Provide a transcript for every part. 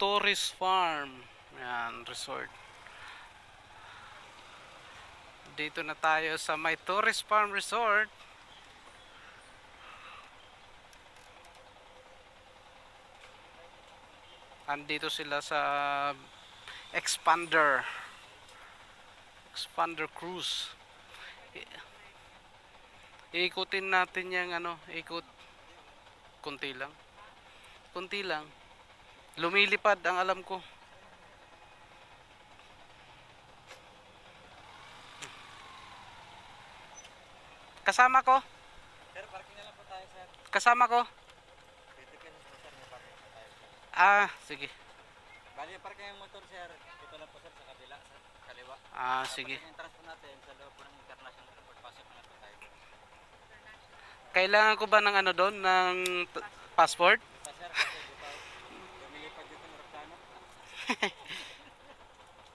Torres Farm. Yan, resort. Dito na tayo sa may Torres Farm Resort. Andito sila sa Expander Cruise. Iikutin natin yung ikot konti lang. Lumilipad ang alam ko. Kasama ko? Sir, parking na lang po tayo, sir. Kasama ko? 20 pesos po, sir. May parking po tayo, sir. Ah, sige. Bali, parking yung motor, sir. Dito lang po, sir, sa kabila, sa kaliwa. Ah, sige. Yung entrance po natin, sa loob po ng International Airport, pasok na po tayo. Kailangan ko ba ng doon, ng passport? Basta, sir, kasi di pa lumilipad dito ng aeroplano.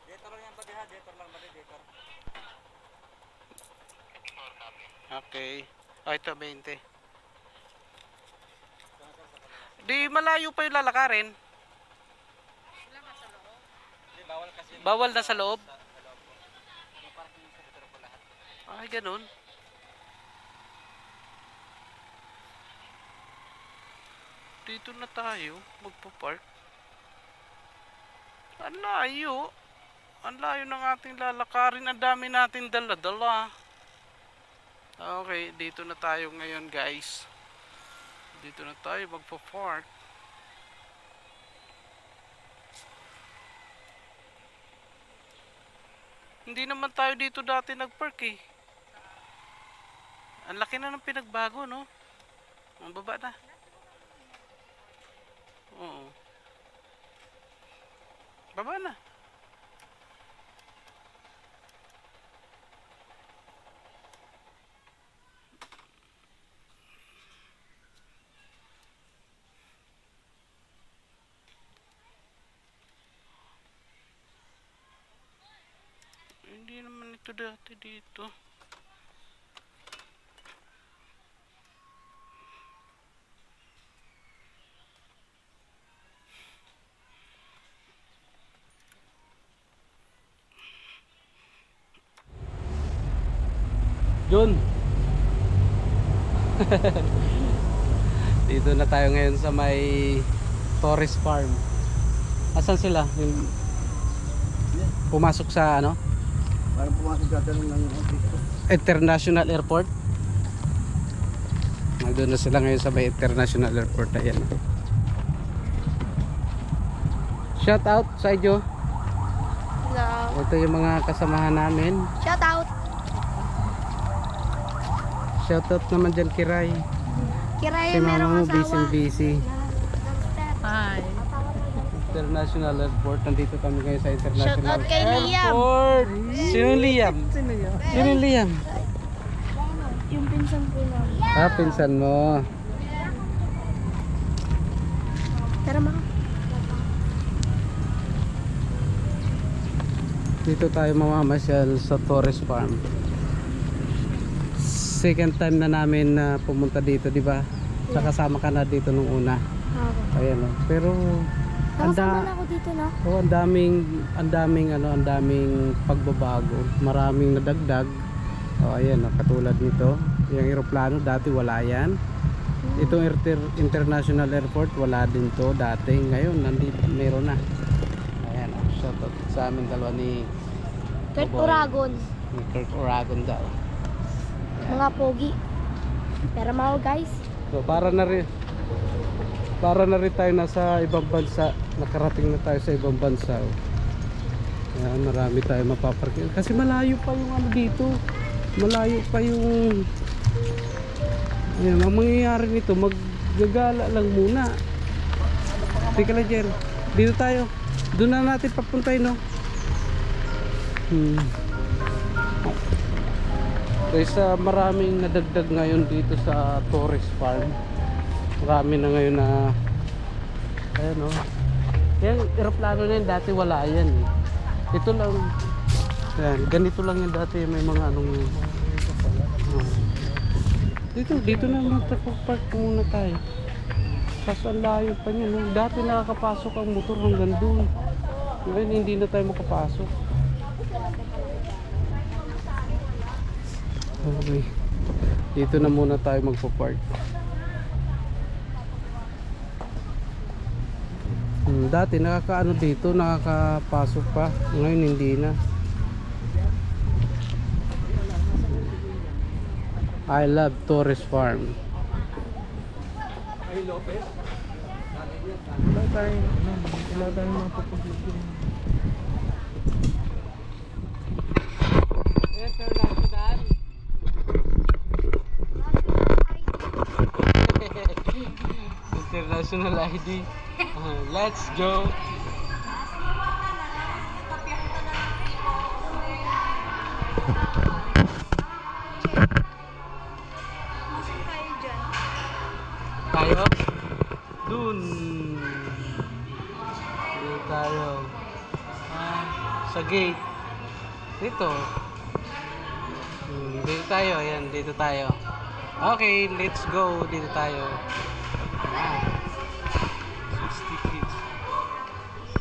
Dito lang yan, pati ha. Dito lang, pati dito. Okay. Oh, ito 20. Di malayo pa yung lalakarin. Hindi, bawal kasi. Bawal na sa loob? Sa loob po. Yung parking sa dito po lahat. Ay, ganun. Dito na tayo magpo-park. Ang layo. Ang layo ng ating lalakarin. Ang dami nating dala-dala. Okay, dito na tayo ngayon, guys. Dito na tayo magpo-park. Hindi naman tayo dito dati nag-park eh. Ang laki na ng pinagbago, no? Ang baba na. Oo. Baba na. Hindi naman ito dati dito. John. Dito na tayo ngayon sa may Torres Farm. Asan sila? Yung pumasok sa Parang pumasok dati ng International Airport. Nandun na sila ngayon sa may International Airport. Ayan. Shout out sa inyo. Hello. Ito yung mga kasamahan namin. Shout out. Shout out naman dyan Kiray. Kiray, Si mama mo merong busy. Hi. International Airport. Nandito kami ngayon sa International Shout out kay Liam. Airport. Sino Liam? Sino Liam? Yung pinsan ko lang. Ah, pinsan mo. Tara mga. Dito tayo mamamasyal sa Torres Farm. Second time na namin na pumunta dito, di ba? Sa kasama ka na dito nung una. Ayan oh. Pero Nakasama na ako dito na. oh, ang daming pagbabago. Maraming nadagdag. Oh, ayan oh, katulad nito. Yung eroplano dati wala yan. Itong International Airport wala din to dati. Ngayon nandito meron na. Ayan oh, shout out sa amin dalawa ni Kurt Boboy. Uragon. Ni Kurt Uragon daw. Mga pogi. Pero mga guys. So para na rin tayo nasa ibang bansa. Nakarating na tayo sa ibang bansa. Ayan, marami tayo mapaparking. Kasi malayo pa yung dito. Malayo pa yung ayan, ang mangyayari nito maggagala lang muna. Tika lang Jer. Dito tayo. Doon na natin papuntay no. Kaysa maraming nadagdag ngayon dito sa Torres Farm. Marami na ngayon na ayan o. Yung aeroplano na yun dati wala yan eh. Ito lang. Ayan, ganito lang yung dati may mga Dito na magpa-park muna tayo. Kaso ang layo pa niya. No? Dati nakakapasok ang motor hanggang doon. Ngayon hindi na tayo makapasok. Okay. Dito na muna tayo magpo-park. Dati nakakaano dito, nakakapasok pa. Ngayon hindi na. I love Torres Farm. Wala tayong mga pupunta. International. International ID. Let's go. Tayo? Dun. Dito tayo. Sa gate. Dito. Dito tayo. Ayan, dito tayo. Okay, let's go. Dito tayo. 60 kids.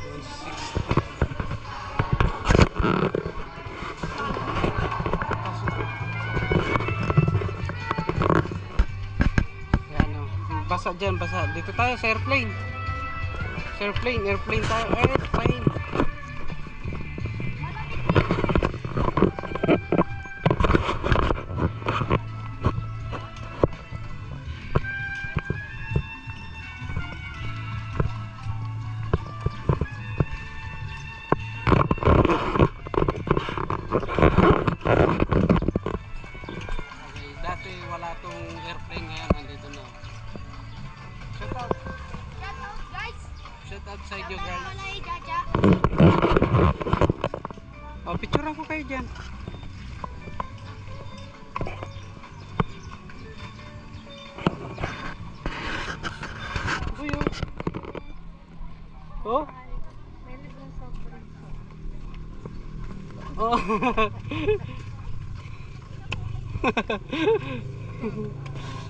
160. Ayan o. Basa dyan, basa. Dito tayo sa airplane. Sa airplane, airplane tayo. Airplane. Dati wala tong airplane, ngayon nandito na. Shout out. Shout out sa inyo guys. Oh, picture ako kayo dyan. Uy, oh. Oh.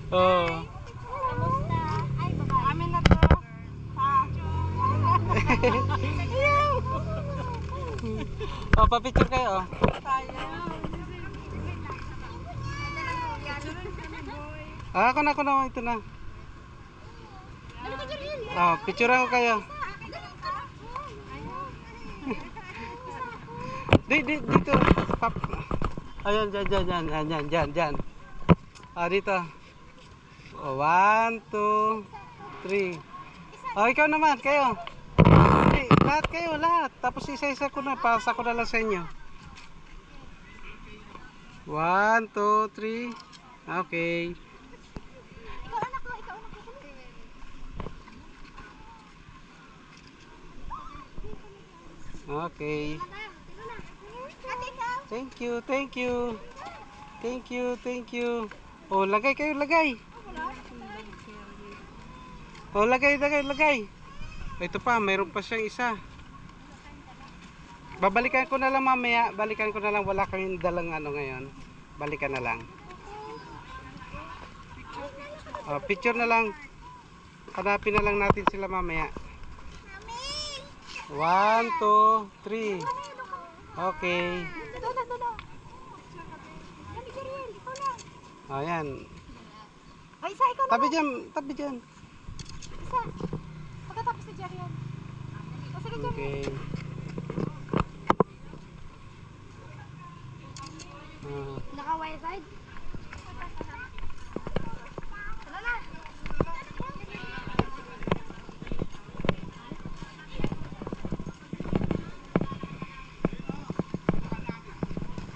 Oh. Amin na to. Oh, pa-picture kayo. Ako na, ito na. Oh, picture ako kayo. Dito. Pap. Ayan, dyan. Dito. Oh, 1, 2, 3. Oh, ikaw naman, kayo. Lahat kayo, lahat. Tapos isa-isa ko na, pasa ko na lang sa inyo. 1, 2, 3. Okay. Okay. Thank you. Oh, lagay kayo, lagay. Oh, lagay. Ito pa, mayroon pa siyang isa. Babalikan ko na lang mamaya. Wala kaming dalang ano ngayon. Balikan na lang. Oh, picture na lang. Hanapin na lang natin sila mamaya. 1, 2, 3. Okay. Ayan. Tabi dyan. Pagkatapos na dyan yan. Okay. Naka-wifi?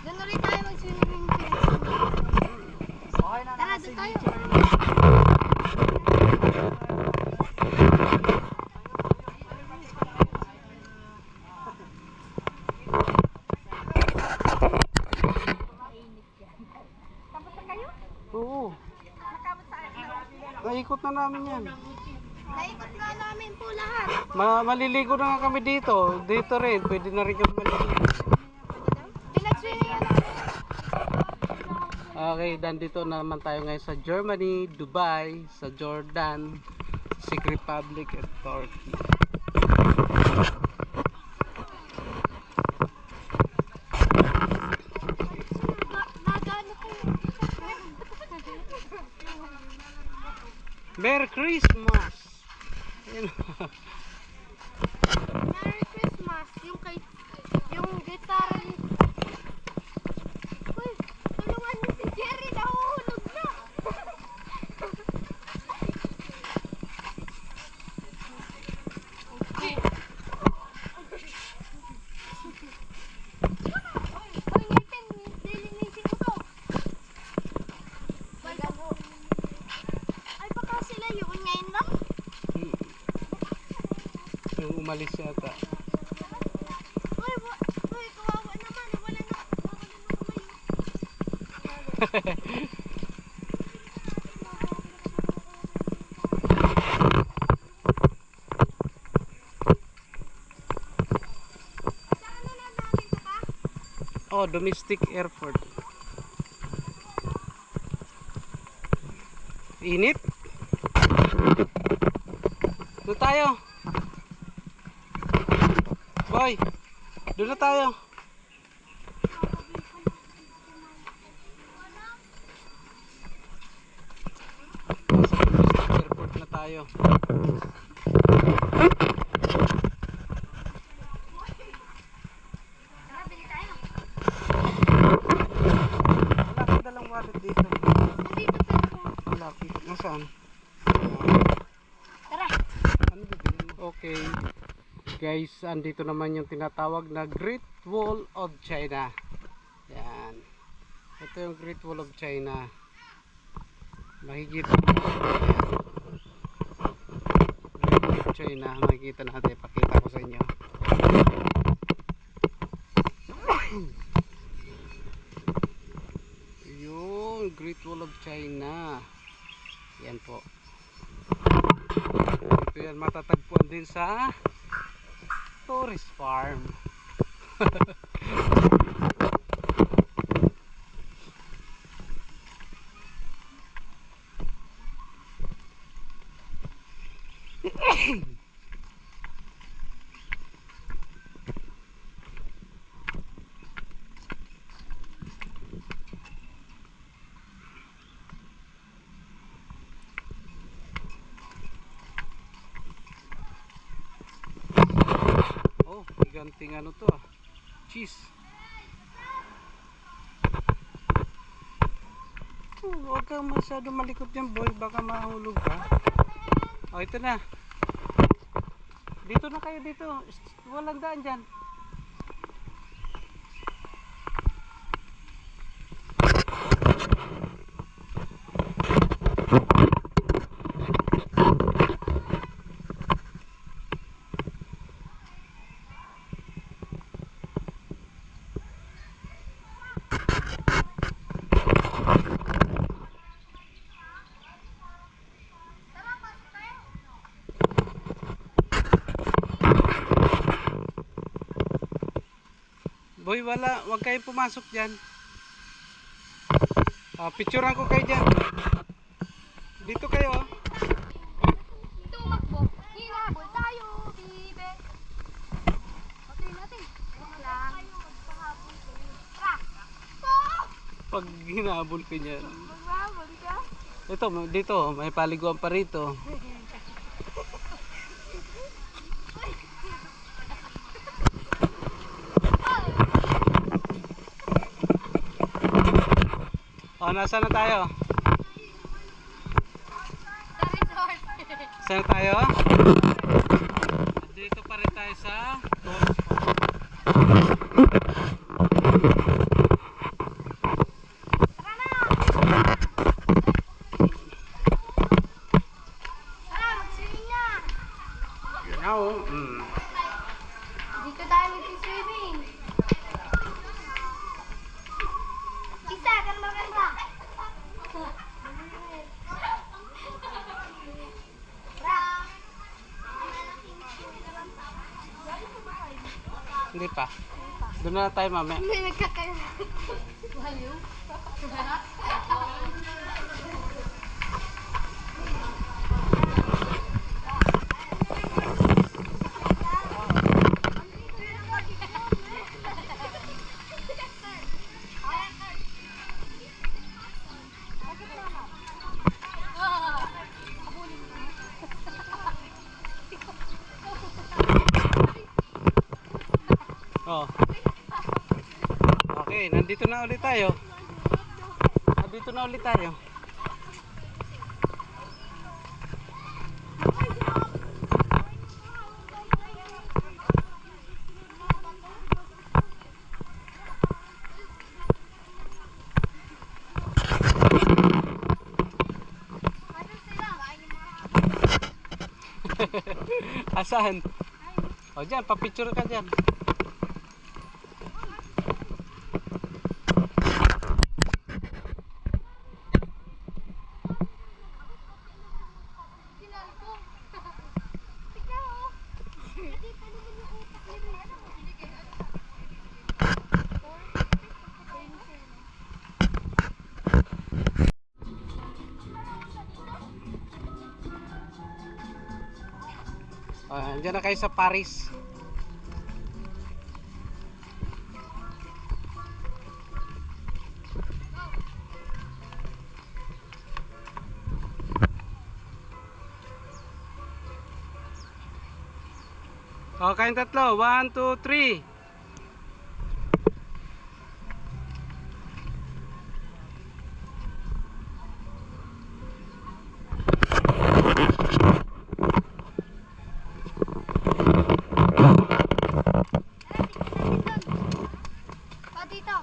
Doon ulit tayo mag-swimming. Tara, doon tayo. Oo. Naikot na namin yan. Naikot na namin po lahat. Maliligo na nga kami dito. Dito rin. Pwede na rin kami maliligo. Pinag-swimming na namin. Okay, nandito na naman tayo ngayon sa Germany, Dubai, sa Jordan. Czech Republic and Turkey. Nagano kayo? Merry Christmas! Ayun. Merry Christmas. Yung gitara ni... Uy, tulungan niyo si Jerry. Nahuhulog na. Uy, ngipin. Lilinisin ko to. Ay, baka sila yun ngayon lang. Yung umalis yata. Uy, kawawa naman. Wala na. Oh, domestic airport. Init. Doon tayo. Boy, doon na tayo. Nasa domestic airport na tayo. Tara, bili tayo. Wala kang dalang wallet dito. Nandito pero... Malapit. Nasaan? Tara. Ano bibili mo? Okay. Guys, andito naman yung tinatawag na Great Wall of China. Yan. Ito yung Great Wall of China. Makikita mo. Great Wall of China. Makikita natin. Pakita ko sa inyo. Yung Great Wall of China. Yan po. Ito yan matatagpuan din sa tourist farm. Oh, giganting ano to ah. Cheese. Oh, huwag kang masyado malikot yan boy, baka mahulog ka. Oh, ito na. Dito na kayo dito. Walang daan dyan. Boy, wala. Huwag kayong pumasok dyan. Picturean ko kayo dyan. Dito kayo. Tumakbo. Hinabol tayo, bibe. Okay natin. Wala lang. Tara. Pag hinabol ka dyan. Maghabol ka. Ito, dito. May paliguan pa rito. Oh, nasa na tayo? The resort. Saan na tayo? Dito pa rin tayo sa tourist spot. Tara, mag-swimming na. You know, Dito tayo mag-swimming. Isa, kan maganda. hindi pa. Doon na tayo mamaya. Hindi nagkakayo. Baliw. Oh. Okay, nandito na ulit tayo. Nandito na ulit tayo. Asan? O dyan, papicture ka dyan. Andyan na kayo sa Paris. O, kayong tatlo. 1, 2, 3. Dito.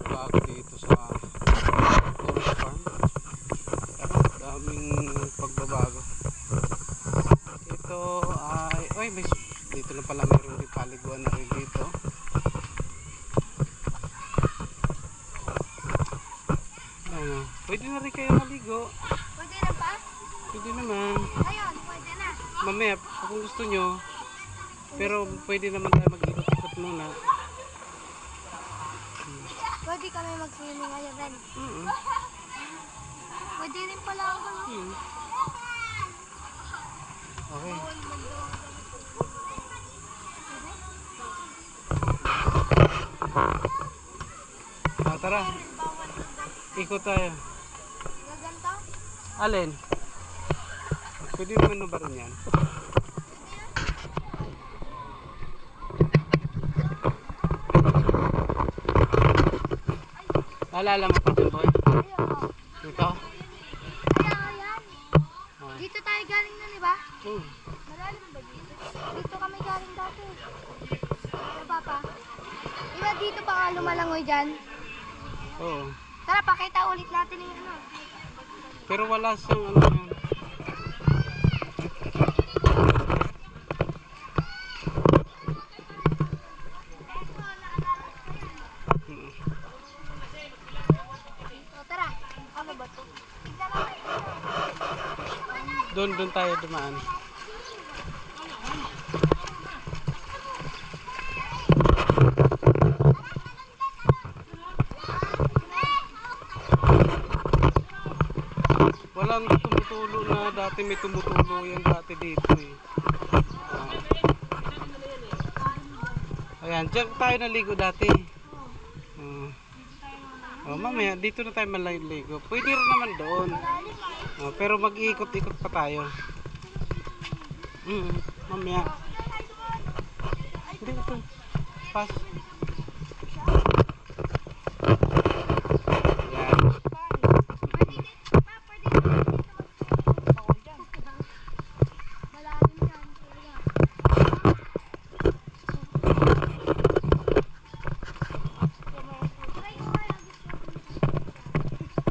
Bago dito sa Forest Farm. Daming pagbabago. Ito ay, oy, may, dito na pala mayroon din paliguan na rin dito. Ano, pwede na rin kayo maligo. Pwede na ba? Pwede naman. Ayun, pwede na. Mamaya, kung gusto nyo. Pero pwede naman tayo mag-ikot-ikot muna. Pwede kami mag-swimming ngayon rin. Pwede rin pala ako. Okay. Tara. Ikot tayo. Gaganto? Alin? Pwede naman ba rin yan? Naalala mo pa dyan, boy? Ayun. Dito? Ayan. Oh. Dito tayo galing na, di ba? Hmm. Malalim ba dito? Dito kami galing dati. Ano, Papa? Diba dito pa nga lumalangoy dyan? Oo. Tara, pakita ulit natin yung ano. Pero wala siyang ano yan. O, tara. Ano ba to? Tignan natin. Doon tayo dumaan. Walang tumutulo na dati, may tumutulo yan dati dito eh. Ayan, dyan tayo naligo dati. Mamaya, dito na tayo maliligo. Pwede rin naman doon. Pero mag-iikot-ikot pa tayo. Mamaya. Hindi, ito. Pas. Ayan. Malalim yan.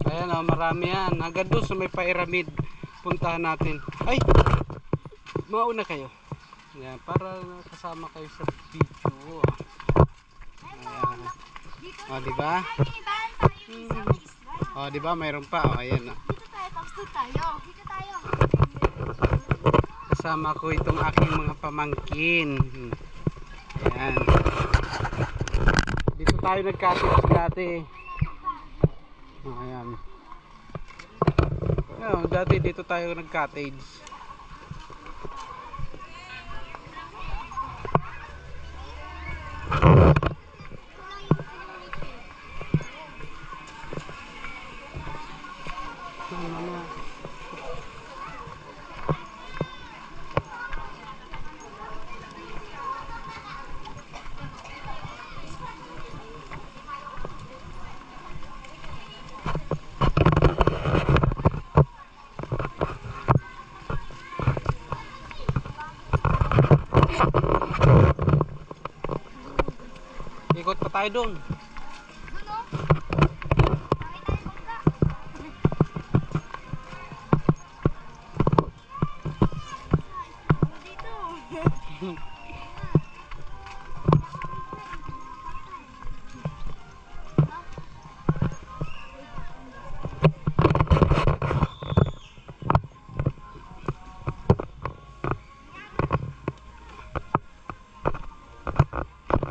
Ayan o, marami yan. Hanggang doon sa may pyramid. Puntahan natin. Ay! Mauna kayo. Ayan, para kasama kayo sa video. Ayan. O, diba? O, diba? Mayroon pa. O, ayan o. Dito tayo, tapos doon tayo. Dito tayo. Kasama ko itong aking mga pamangkin. Ayan. Dito tayo nagkatapos dati. Ayan. Ayan, dati dito tayo nag-cottage. Ikot pa tayo doon. Doon o. Dito.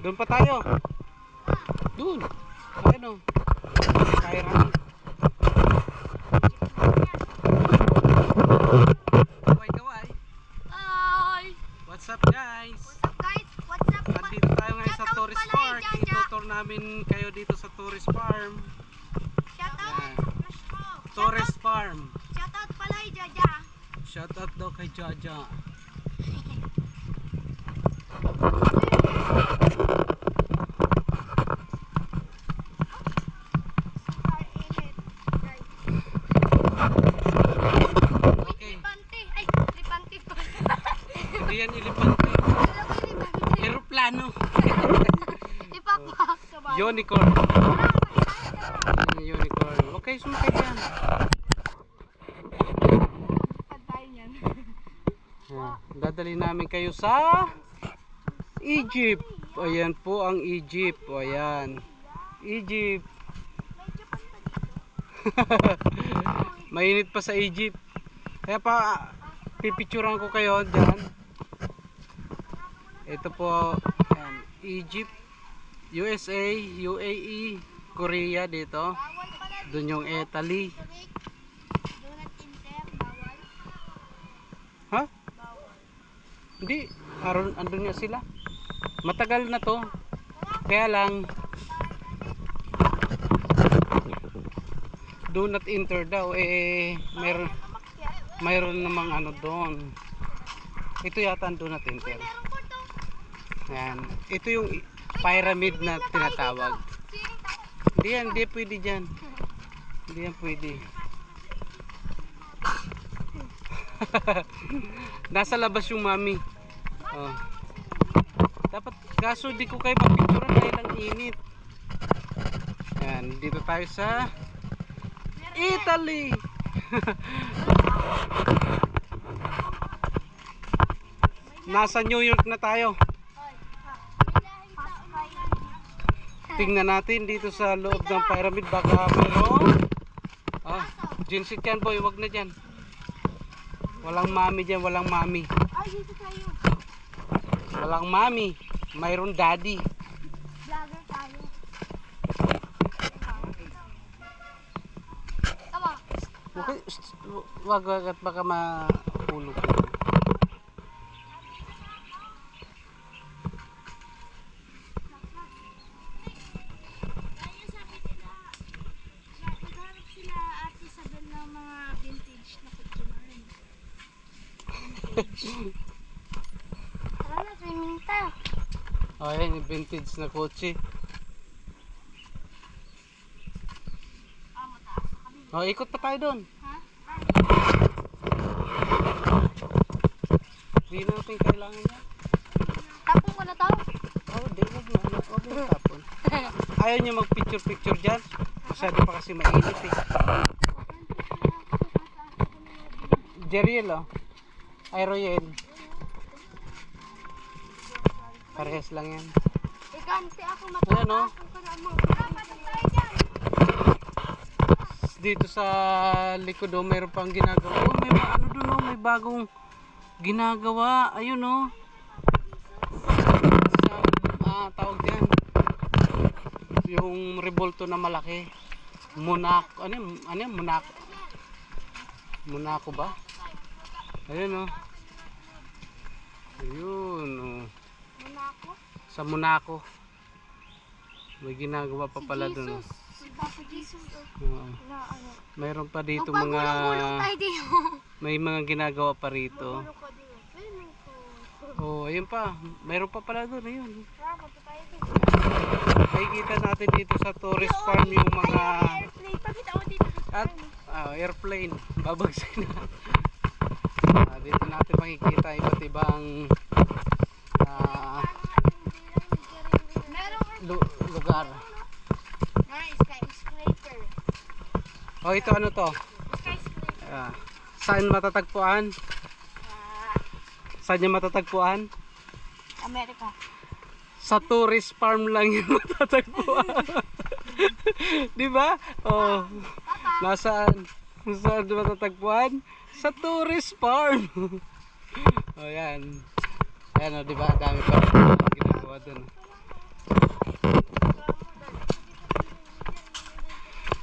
Doon pa tayo. Doon. Ayun o. Kaya namin. Kaway. Hi! What's up guys? What's up guys? What's up? Nandito tayo ngayon sa Shoutout tourist pala park. kay Jaja. Itutur namin kayo dito sa tourist farm. Shoutout. Ayan. Tourist farm. Shoutout pala kay Jaja. Shoutout daw kay Jaja. Okay. Tripante. Ay, tripante pa. Hindi yan elefante. Aeroplano. Ipapak sa bahay. Unicorn. Unicorn. Okay, sumakay dyan. Pantay niyan. Ayan. Dadali namin kayo sa Egypt. Ayan po ang Egypt. Ayan. Egypt. Mainit pa sa Egypt. Kaya pa pipicturean ko kayo dyan. Ito po ayan, Egypt, USA, UAE, Korea dito. Bawal pala. Doon yung Italy. Donut inter. Bawal. Ha? Bawal. Hindi, andun nga sila. Matagal na to. Kaya lang do not enter daw mayroon namang ano doon. Ito yata ang do not enter. Meron po to. Ayan. Ito yung pyramid na tinatawag. Hindi pwede dyan. Hindi yan pwede. Nasa labas yung mami. Oh. Dapat kaso di ko kayo mapicture dahil ang init. Ayan, dito tayo sa Italy. Nasa New York na tayo. Tingnan natin dito sa loob ng pyramid baka mayroon. Jinsit yan boy, wag na dyan. Walang mami dyan, walang mami. Ay, dito tayo. Walang mami, mayroon daddy. Vlogger tayo. Tama. Okay, wag at baka mahulog. Kaya sabi nila, naghanap sila Ate Isabel ng mga vintage na kutsinahan. Tara na, swimming tayo. Ayan, yung vintage na kotse. Mataas na kami. Oh, ikot pa tayo doon. Ha? Hindi natin kailangan yan. Tapong ko na to? Oh, di, wag na. Wag na tapon. Ayaw niya mag-picture-picture dyan. Masyado pa kasi mainit eh. Jeriel oh. Ay, Royel. Parehas lang yan. Iganti ako Ayan oh. Dito sa likod oh, mayroon pang ginagawa. Oh, may ano doon oh, may bagong ginagawa. Ayun oh. Sa tawag diyan. Yung revolto na malaki. Monaco. Ano yan? Monaco. Monaco ba? Ayun oh. Ayun oh. Monaco. Sa Monaco. May ginagawa pa pala Si doon. Jesus. Si Papa Jesus. Oo. Na ano. Mayroon pa dito Magpagulong-gulong tayo dito. may mga ginagawa pa rito. Gulong ka dito. Ayun ko. Oh, ayun pa. Mayroon pa pala doon, ayun. Tara, punta tayo dito. Makikita natin dito sa tourist farm yung mga Airplane. Pakita ko dito. at airplane. Babagsak na. Dito natin makikita iba't ibang Merong lugar. skyscraper. Oh, ito ano to? Skyscraper. Saan matatagpuan? Saan niya matatagpuan? Amerika. Sa tourist farm lang yung matatagpuan. Di ba? Oh. Nasaan? Saan matatagpuan? Sa tourist farm. Oh, yan. Ayan oh, di ba? Dami pa ginagawa doon.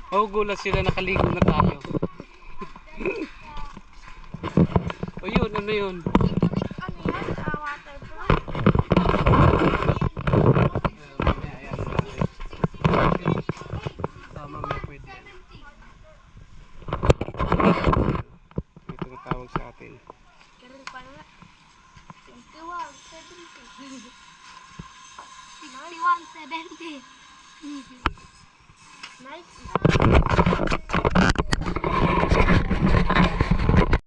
Oh, gulat sila, nakaligo na tayo. Oh, yun, ano yun? Ano yan? Waterfall? Ayan, tama, may pwede. Ito ang tawag sa atin. Pero pa naman. 61, 70. 61, 70. Nice.